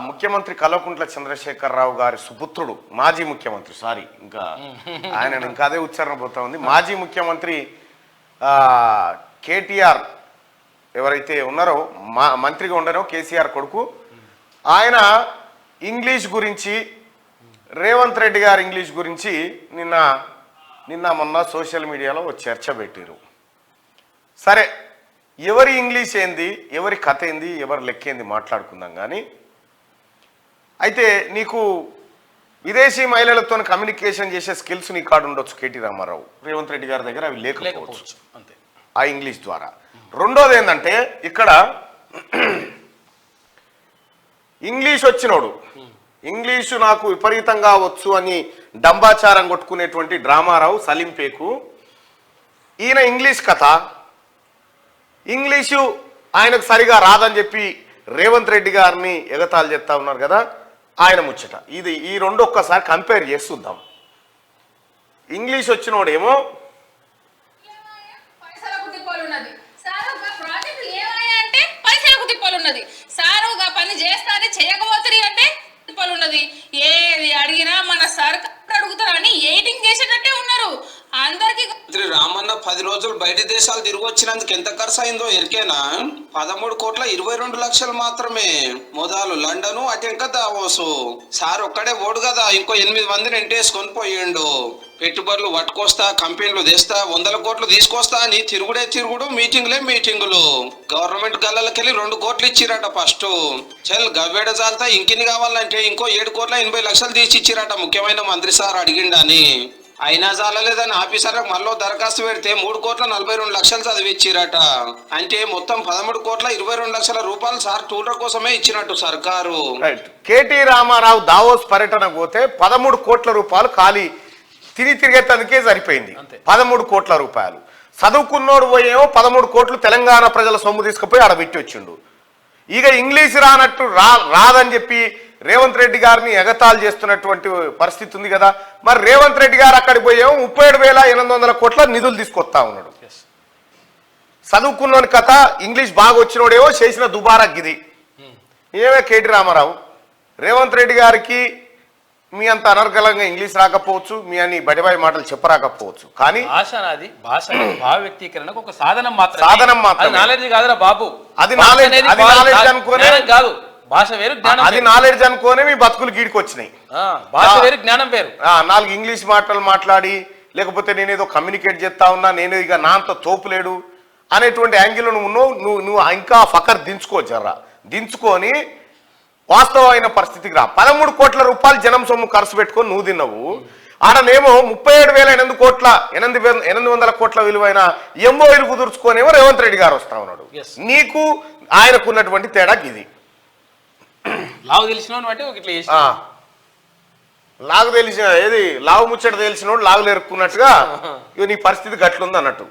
ముఖ్యమంత్రి కల్వకుంట్ల చంద్రశేఖరరావు గారి సుపుత్రుడు, మాజీ ముఖ్యమంత్రి, సారీ ఇంకా ఆయన ఇంకా అదే ఉచ్చారణ పోతా ఉంది, మాజీ ముఖ్యమంత్రి కేటీఆర్ ఎవరైతే ఉన్నారో, మంత్రిగా ఉండరో కేసీఆర్ కొడుకు, ఆయన ఇంగ్లీష్ గురించి, రేవంత్ రెడ్డి గారి ఇంగ్లీష్ గురించి నిన్న మొన్న సోషల్ మీడియాలో చర్చ పెట్టారు. సరే, ఎవరి ఇంగ్లీష్ ఏంది, ఎవరి కథ ఏంది, ఎవరి లెక్కేంది మాట్లాడుకుందాం. కానీ అయితే నీకు విదేశీ మహిళలతో కమ్యూనికేషన్ చేసే స్కిల్స్ నీ కాడు ఉండొచ్చు కేటీ రామారావు, రేవంత్ రెడ్డి గారి దగ్గర అవి లేకపోవచ్చు అంతే ఆ ఇంగ్లీష్ ద్వారా. రెండోది ఏంటంటే, ఇక్కడ ఇంగ్లీష్ వచ్చినోడు ఇంగ్లీషు నాకు విపరీతంగా వచ్చు అని డంబాచారం కొట్టుకునేటువంటి డ్రామారావు సలీంపేకు, ఈయన ఇంగ్లీష్ కథ, ఇంగ్లీషు ఆయనకు సరిగా రాదని చెప్పి రేవంత్ రెడ్డి గారిని ఎగతాళి చేస్తా ఉన్నారు కదా, ఆయన ముచ్చట. ఈ రెండు ఒక్కసారి కంపేర్ చేస్తుందాం. ఇంగ్లీష్ వచ్చినోడేమో పని చేస్తానే చేయకపోతుంది అంటే ఉన్నది, ఏది అడిగినా మన సర్కారు అడుగుతారని ఎయిటింగ్ చేసేటట్టే ఉన్నారు అందరికి. రామన్న 10 రోజులు బయట దేశాలు తిరిగి వచ్చినందుకు ఎంత ఖర్చు అయిందో ఎరికేనా? 13,22,00,000 మాత్రమే. మొదలు లండను, అటెంక దావోసు. సార్ ఒక్కడే ఓడు కదా, ఇంకో 8 మందిని ఎంటేసుకొని పోయిండు. పెట్టుబడులు పట్టుకొస్తా, కంపెనీలు తెస్తా, 100 కోట్లు తీసుకొస్తా అని తిరుగుడే తిరుగుడు, మీటింగులు. గవర్నమెంట్ గల్లలకెళ్ళి 2 కోట్లు ఇచ్చిరట ఫస్ట్. చల్ గవ్వేడ జాలతా ఇంకిని కావాలంటే ఇంకో 7,80,00,000 తీసి ఇచ్చిరట ముఖ్యమైన మంత్రి సార్ అడిగిండని. అయినా చాలలేదని ఆఫీసర్లకు మళ్ళీ దరఖాస్తు పెడితే 3,42,00,000 చదివిచ్చిరట. అంటే మొత్తం 13,22,00,000 రూపాయలు సార్ టూర్ల కోసమే ఇచ్చినట్టు సర్కారు. కేటీ రామారావు దావోస్ పర్యటన పోతే 13 కోట్ల రూపాయలు ఖాళీ తిరిగేందుకే సరిపోయింది. 13 కోట్ల రూపాయలు. చదువుకున్నోడు పోయేమో 13 కోట్లు తెలంగాణ ప్రజల సొమ్ము తీసుకుపోయి ఆడ పెట్టి వచ్చిండు. ఇక ఇంగ్లీష్ రానట్టు రాదని చెప్పి రేవంత్ రెడ్డి గారిని ఎగతాళి చేస్తున్నటువంటి పరిస్థితి ఉంది కదా. మరి రేవంత్ రెడ్డి గారు అక్కడికి పోయేమో 37,800 కోట్ల నిధులు తీసుకొస్తా ఉన్నాడు. చదువుకున్నోని కథ, ఇంగ్లీష్ బాగా వచ్చినోడేమో చేసిన దుబారా గిది. ఏమే కేటీ రామారావు, రేవంత్ రెడ్డి గారికి మీ అంత అనర్గళంగా ఇంగ్లీష్ రాకపోవచ్చు, మీ అని బడిబాయి మాటలు చెప్పరాకపోవచ్చు, కానీ భాష భావ వ్యక్తీకరణకు ఒక సాధనం మాత్రం. నాలెడ్జ్ కాదురా బాబు, అది నాలెడ్జ్ అనుకోనే కాదు. భాష వేరు, అది నాలెడ్జ్ అనుకోనే మీ బతుకులు గీడికి వచ్చినాయి. భాష వేరు, జ్ఞానం వేరు. 4 ఇంగ్లీష్ మాటలు మాట్లాడి, లేకపోతే నేనేదో కమ్యూనికేట్ చేస్తా ఉన్నా, నేను ఇక నాంత తోపులేడు అనేటువంటి యాంగిల్ నువ్వు ఇంకా ఫకర్ దించుకొని వాస్తవమైన పరిస్థితికి రా. 13 కోట్ల రూపాయలు జనం సొమ్ము ఖర్చు పెట్టుకొని నువ్వు తిన్నావు. ఆడనేమో 37,800 కోట్ల విలువైన ఎంఓఈలు కుదుర్చుకోనేమో రేవంత్ రెడ్డి గారు వస్తా ఉన్నాడు. నీకు ఆయనకున్నటువంటి తేడా ఇది. లావు తెలిసిన లావు ముచ్చట తెలిసినోడు లాగులు ఎరుక్కున్నట్టుగా నీ పరిస్థితి గట్లుంది అన్నట్టు.